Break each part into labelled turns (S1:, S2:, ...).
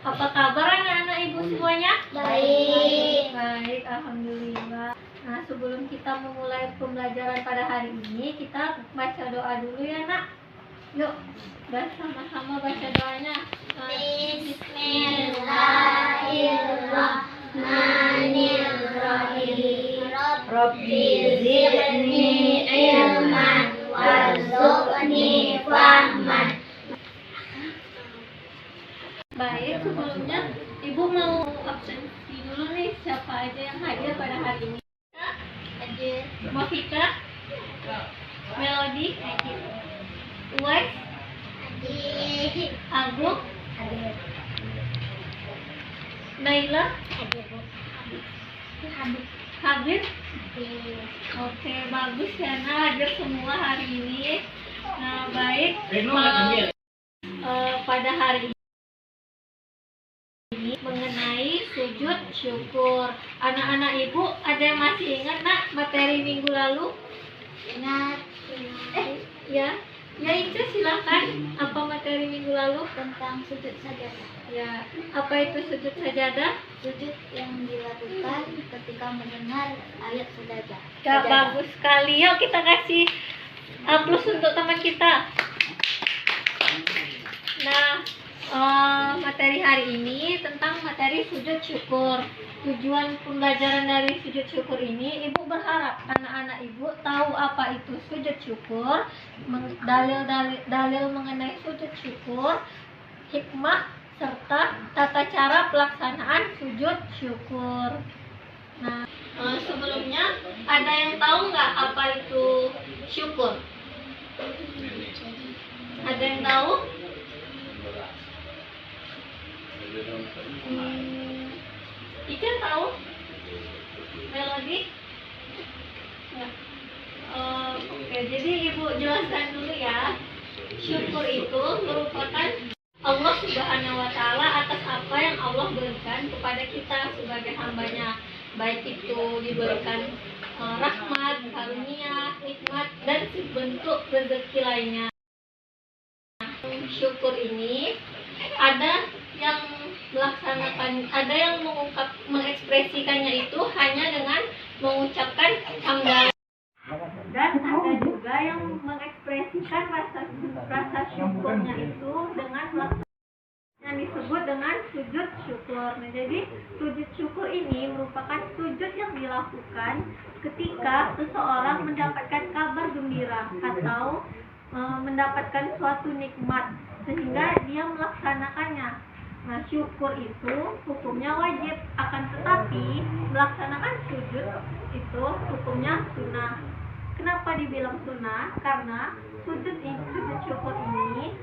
S1: Apa kabar anak-anak ibu semuanya?
S2: Baik.
S1: Baik, alhamdulillah. Nah, sebelum kita memulai pembelajaran pada hari ini, kita baca doa dulu ya, Nak. Yuk, sama-sama baca doanya.
S2: Bismillahirrahmanirrahim. Rabbi zidni ilman warzuqni fahman.
S1: Baik, sebelumnya Ibu mau absensi dulu nih, siapa aja yang hadir pada hari ini?
S2: Hadir.
S1: Mofika, Melody, Uwais,
S2: Hadir.
S1: Agung,
S2: Hadir.
S1: Naila,
S2: Hadir.
S1: Habib.
S2: Hadir.
S1: Oke, bagus ya, Nak, hadir semua hari ini. Nah, baik. Pada hari ini mengenai sujud syukur. Anak-anak ibu ada yang masih ingat, Nak, materi minggu lalu?
S2: Ingat.
S1: Ya itu silakan. Apa materi minggu lalu?
S2: Tentang sujud sajadah.
S1: Ya, apa itu sujud sajadah?
S2: Sujud yang dilakukan ketika mendengar ayat sajadah.
S1: Ya, bagus sekali. Yuk kita kasih plus untuk teman kita. Nah, materi hari ini tentang materi sujud syukur. Tujuan pembelajaran dari sujud syukur ini, Ibu berharap anak-anak Ibu tahu apa itu sujud syukur, dalil mengenai sujud syukur, hikmah, serta tata cara pelaksanaan sujud syukur. Nah, sebelumnya ada yang tahu nggak apa itu syukur? Ada yang tahu? Ica tahu? Melody? Nggak? Oke, jadi Ibu jelaskan dulu ya. Syukur itu merupakan Allah Subhanahu wa Ta'ala atas apa yang Allah berikan kepada kita sebagai hambanya, baik itu diberikan rahmat, karunia, nikmat, dan bentuk rezeki lainnya. Syukur ini ada yang melaksanakan, ada yang mengekspresikannya itu hanya dengan mengucapkan hamdalah, dan ada juga yang mengekspresikan rasa syukurnya itu dengan yang disebut dengan sujud syukur. Nah, jadi sujud syukur ini merupakan sujud yang dilakukan ketika seseorang mendapatkan kabar gembira atau mendapatkan suatu nikmat sehingga dia melaksanakannya. Nah, syukur itu hukumnya wajib, akan tetapi melaksanakan sujud itu hukumnya sunnah. Kenapa dibilang sunnah? Karena sujud syukur ini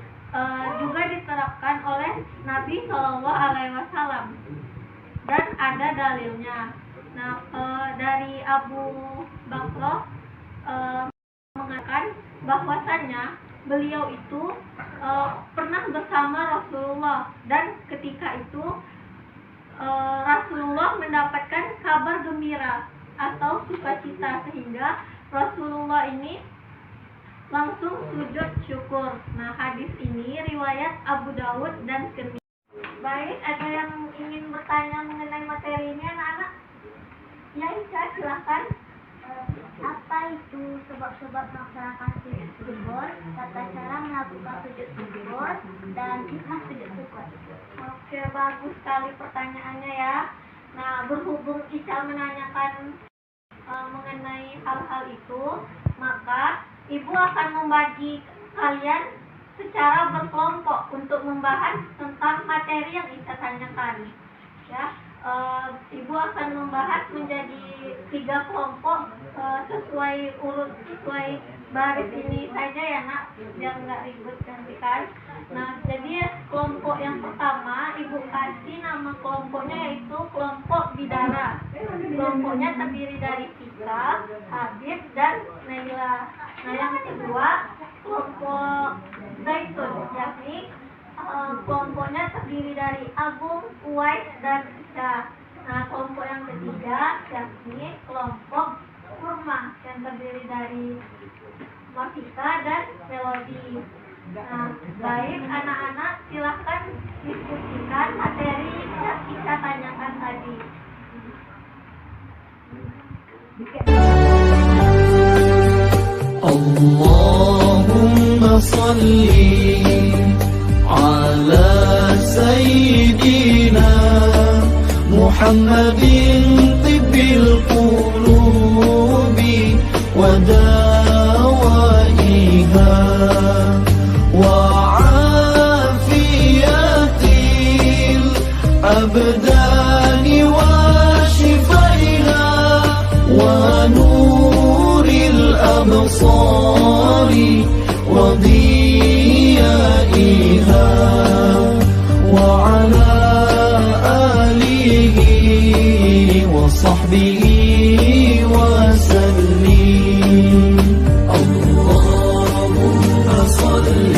S1: juga diterapkan oleh Nabi Shallallahu Alaihi Wasallam dan ada dalilnya. Nah, dari Abu Bakr mengatakan bahwasannya beliau itu pernah bersama Rasulullah, dan ketika itu Rasulullah mendapatkan kabar gembira atau sukacita sehingga Rasulullah ini langsung sujud syukur. Nah, hadis ini riwayat Abu Dawud dan Tirmidzi. Baik, ada yang ingin bertanya mengenai materi ini, anak-anak? Ya, Ica, silakan.
S2: Apa itu sebab-sebab melaksanakan sujud syukur, tata cara melakukan sujud syukur, dan hikmah sujud syukur?
S1: Oke, bagus sekali pertanyaannya ya. Nah, berhubung Ica menanyakan mengenai hal-hal itu, maka Ibu akan membagi kalian secara berkelompok untuk membahas tentang materi yang Ica tanyakan. Ya, Ibu akan membahas menjadi 3 kelompok sesuai urut, sesuai baris ini saja ya, Nak, biar nggak ribet nanti kan. Nah, jadi kelompok yang pertama Ibu kasih nama kelompoknya yaitu kelompok bidara. Kelompoknya terdiri dari Tika, Habib, dan Naila. Nah, yang kedua kelompok Zaitun, yakni kelompoknya terdiri dari Agung, Uwais, dan Ica. Nah, kelompok yang ketiga yakni kelompok Kurma yang terdiri dari Mafika dan Melody. Nah, baik anak-anak, silahkan diskusikan materi yang kita tanyakan tadi.
S3: Allahumma salli ala sayyidina Muhammadin tibbil qulubi wa dawaiha wa afiyatil abdani wa shifaiha wa nuril absari wa diyaiha wa ala وصحبه وسلم اللهم صل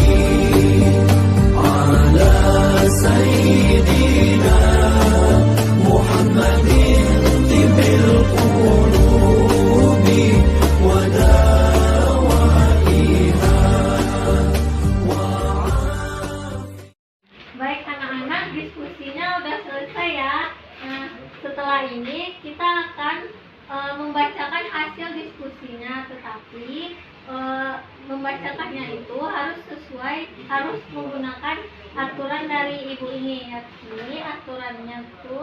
S3: على سيدنا محمد طب القلوب ودوائها.
S1: Baik anak-anak, diskusinya udah selesai ya. Nah, setelah ini kita akan membacakan hasil diskusinya, tetapi membacakannya itu harus menggunakan aturan dari ibu ini. Yakni aturannya itu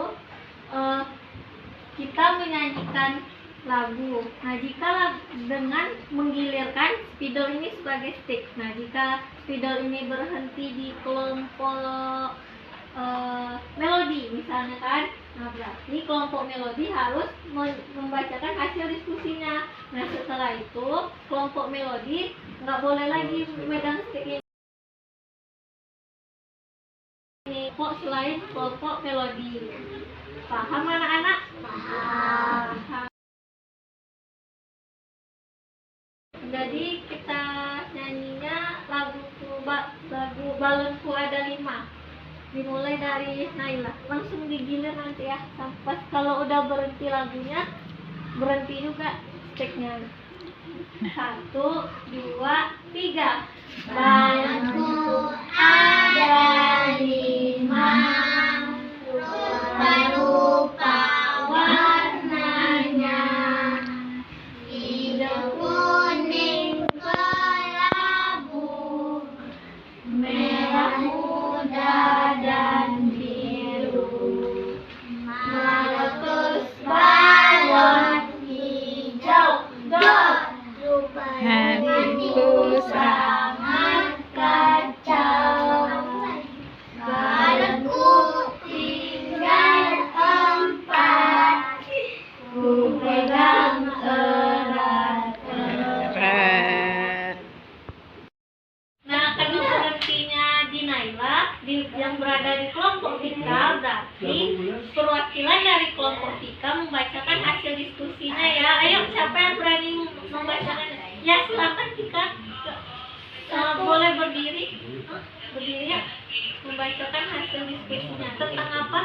S1: kita menyanyikan lagu. Nah, jika dengan menggilirkan spidol ini sebagai stick. Nah, jika spidol ini berhenti di kelompok melodi misalnya kan, nah berarti kelompok melodi harus membacakan hasil diskusinya. Nah, setelah itu kelompok melodi nggak boleh lagi memegang stick ini kok selain kelompok melodi. Paham anak-anak? Paham. Jadi kita nyanyinya lagu Balonku Ada 5. Dimulai dari Naila, langsung digilir nanti ya, sampai kalau udah berhenti lagunya berhenti juga sticknya. 1, 2, 3. Balonku ada 5, rupa-rupa warnanya, hijau, kuning, kelabu, merah muda dan biru, meletus balon hijau, hatiku sangat kacau, balonku tinggal 4, ku pegang erat-erat. Nah, karena berhentinya di Naila yang berada di kelompok Vika, berarti perwakilan dari kelompok Vika membacakan hasil diskusinya ya. Ayo, siapa yang berani membacakan? Ya, silakan Vika. Boleh berdiri ya, membacakan hasil diskusinya. Tentang apa?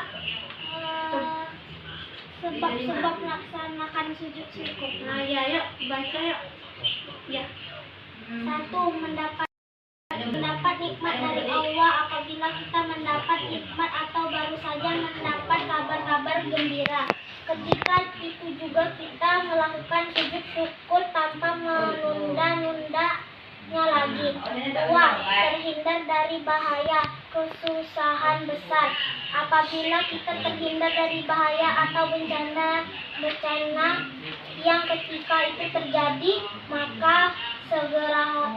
S2: Sebab melaksanakan sujud syukur.
S1: Nah, ya, yuk baca yuk. Ya.
S2: 1. Mendapat nikmat dari Allah. Apabila kita mendapat nikmat atau baru saja mendapat kabar-kabar gembira, ketika itu juga kita melakukan sujud syukur tanpa menunda-nundanya lagi. 2. Terhindar dari bahaya kesusahan besar. Apabila kita terhindar dari bahaya atau bencana yang ketika itu terjadi, maka segeralah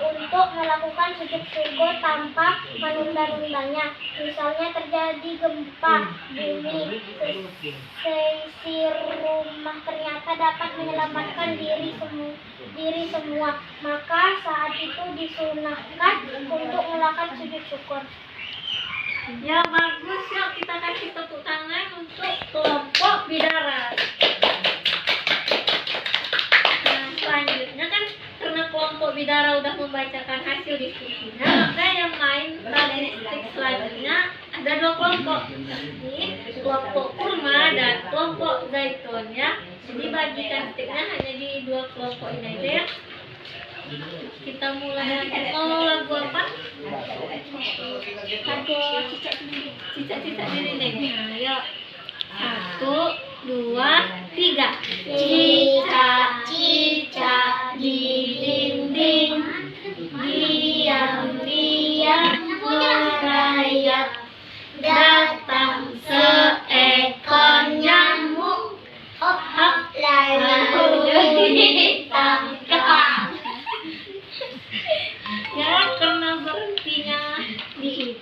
S2: untuk melakukan sujud syukur tanpa menunda-nundanya. Misalnya terjadi gempa bumi, seisi rumah ternyata dapat menyelamatkan diri semua, maka saat itu disunahkan untuk melakukan sujud syukur.
S1: Ya, bagus. Yuk kita kasih tepuk tangan untuk kelompok Bidara. Nah, selanjutnya kan karena kelompok Bidara udah membacakan hasil diskusinya, maka yang lain statistik selanjutnya ada 2 kelompok, yakni kelompok kurma dan kelompok zaitun ya. Jadi bagikan sticknya hanya di 2 kelompok ini aja ya. Kita mulai lagi. Oh, lagu apa?
S2: Lagu
S1: Cicak-cicak di dinding. Ayo. 1, 2, 3. Cicak-cicak di dinding, diam-diam merayap. Datang seekor nyamuk, hop lalu ditangkap. Ya, karena berhentinya di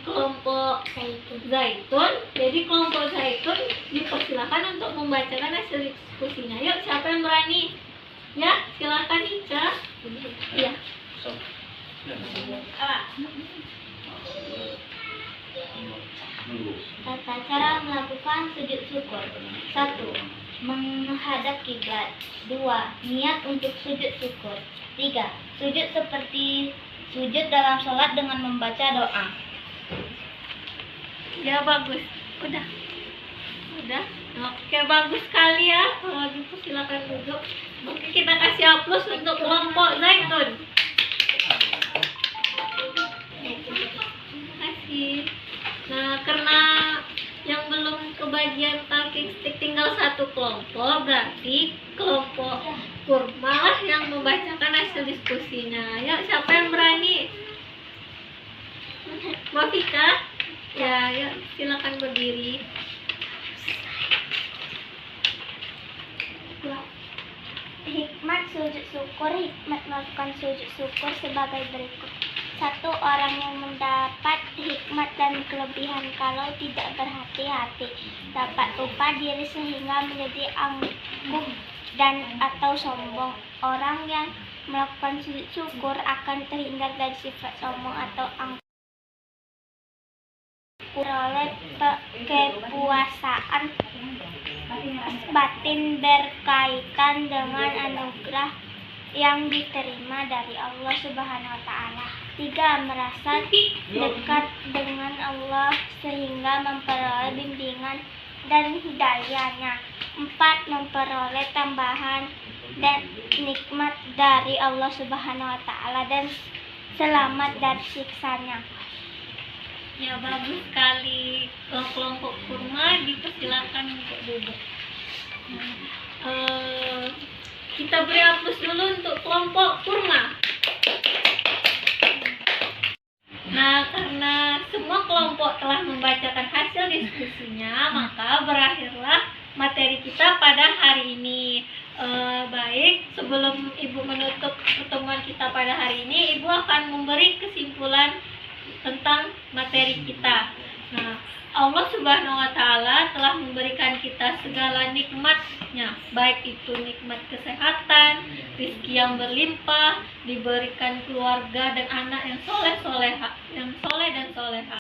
S1: kelompok Zaitun, jadi kelompok Zaitun dipersilakan untuk membacakan hasil diskusinya. Yuk, siapa yang berani? Ya, silakan Ica. Iya.
S2: Tata cara melakukan sujud syukur. 1. Menghadap kiblat. 2. Niat untuk sujud syukur. 3. Sujud seperti sujud dalam sholat dengan membaca doa.
S1: Ya, bagus. Udah. Oke, bagus sekali ya. Kalau gitu silakan duduk. Oke, kita kasih aplaus untuk kelompok Zaitun. Terima kasih. Nah, karena yang belum kebagian talking stick tinggal satu kelompok, berarti kelompok Kurma lah yang membacakan hasil diskusinya. Yuk, siapa yang berani? Mafika? Ya, yuk silakan berdiri.
S2: Hikmat sujud syukur. Hikmat melakukan sujud syukur sebagai berikut. 1. Orang yang mendapat hikmat dan kelebihan kalau tidak berhati-hati dapat lupa diri sehingga menjadi angkuh dan atau sombong. Orang yang melakukan sujud syukur akan terhindar dari sifat sombong atau angkuh. Oleh kepuasaan batin berkaitan dengan anugerah yang diterima dari Allah Subhanahu wa Ta'ala. 3. Merasa dekat dengan Allah sehingga memperoleh bimbingan dan hidayahnya. 4. Memperoleh tambahan dan nikmat dari Allah Subhanahu wa Ta'ala dan selamat dari siksanya.
S1: Ya, bagus sekali. Kelompok Kurma dipersilakan untuk duduk. Kita beri aplaus dulu untuk kelompok Kurma. Nah, karena semua kelompok telah membacakan hasil diskusinya, maka berakhirlah materi kita pada hari ini. Baik, sebelum Ibu menutup pertemuan kita pada hari ini, Ibu akan memberi kesimpulan tentang materi kita. Nah, Allah Subhanahu wa Ta'ala telah memberikan kita segala nikmatnya, baik itu nikmat kesehatan, rezeki yang berlimpah, diberikan keluarga dan anak yang soleh dan soleha.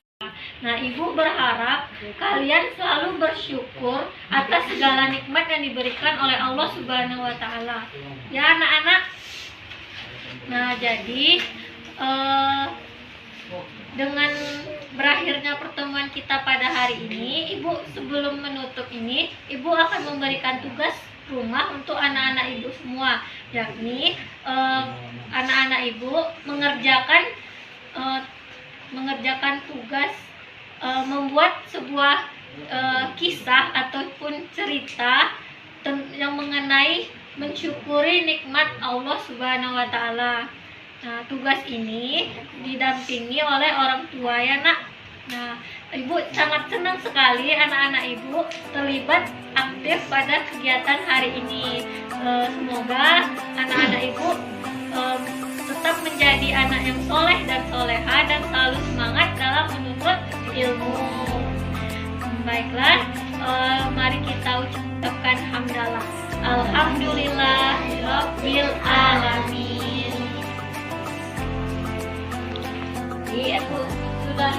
S1: Nah, Ibu berharap kalian selalu bersyukur atas segala nikmat yang diberikan oleh Allah Subhanahu wa Ta'ala. Ya, anak-anak. Nah, jadi dengan berakhirnya pertemuan kita pada hari ini, Ibu sebelum menutup ini, Ibu akan memberikan tugas rumah untuk anak-anak Ibu semua, yakni anak-anak Ibu mengerjakan tugas membuat sebuah kisah ataupun cerita yang mengenai mensyukuri nikmat Allah Subhanahu wa Ta'ala. Nah, tugas ini didampingi oleh orang tua ya, Nak. Nah, Ibu sangat senang sekali anak-anak Ibu terlibat aktif pada kegiatan hari ini. Semoga anak-anak Ibu tetap menjadi anak yang soleh dan soleha dan selalu semangat dalam menuntut ilmu. Baiklah, mari kita ucapkan hamdalah. Alhamdulillah Rabbil Alamin. Aku sudah